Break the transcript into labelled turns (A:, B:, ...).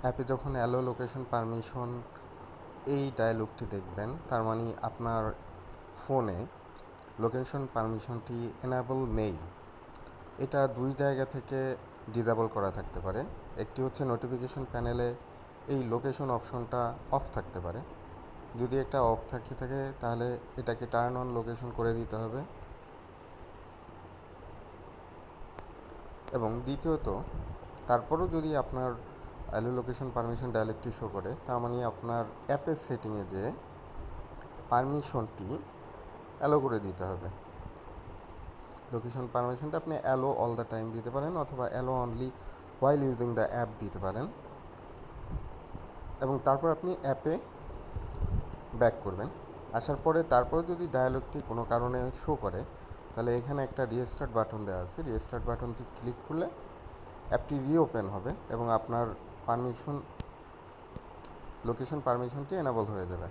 A: অ্যাপে যখন aloe location permission এই ডায়ালগটি দেখবেন, তার মানে আপনার ফোনে লোকেশন পারমিশনটি এনাবল নেই। এটা দুই জায়গা থেকে ডিসেবল করা থাকতে পারে। একটি হচ্ছে নোটিফিকেশন প্যানেলে এই লোকেশন অপশনটা অফ থাকতে পারে। যদি একটা অফ থাকে তাহলে এটাকে টার্ন অন লোকেশন করে দিতে হবে। এবং দ্বিতীয়ত, তারপরও যদি আপনার অ্যালো লোকেশন পারমিশন ডায়ালগটি শো করে, তার মানে আপনার অ্যাপের সেটিংয়ে যে পারমিশনটি অ্যালো করে দিতে হবে। লোকেশন পারমিশনটা আপনি অ্যালো অল দ্য টাইম দিতে পারেন, অথবা allow only while using the app দিতে পারেন। এবং তারপর আপনি অ্যাপে ব্যাক করবেন। আসার পরে তারপরে যদি ডায়ালগটি কোনো কারণে শো করে, তাহলে এখানে একটা রিস্টার্ট বাটন দেওয়া আছে। রিস্টার্ট বাটনটি ক্লিক করলে অ্যাপটি রিওপেন হবে এবং আপনার লোকেশন পারমিশনটি এনাবল হয়ে যাবে।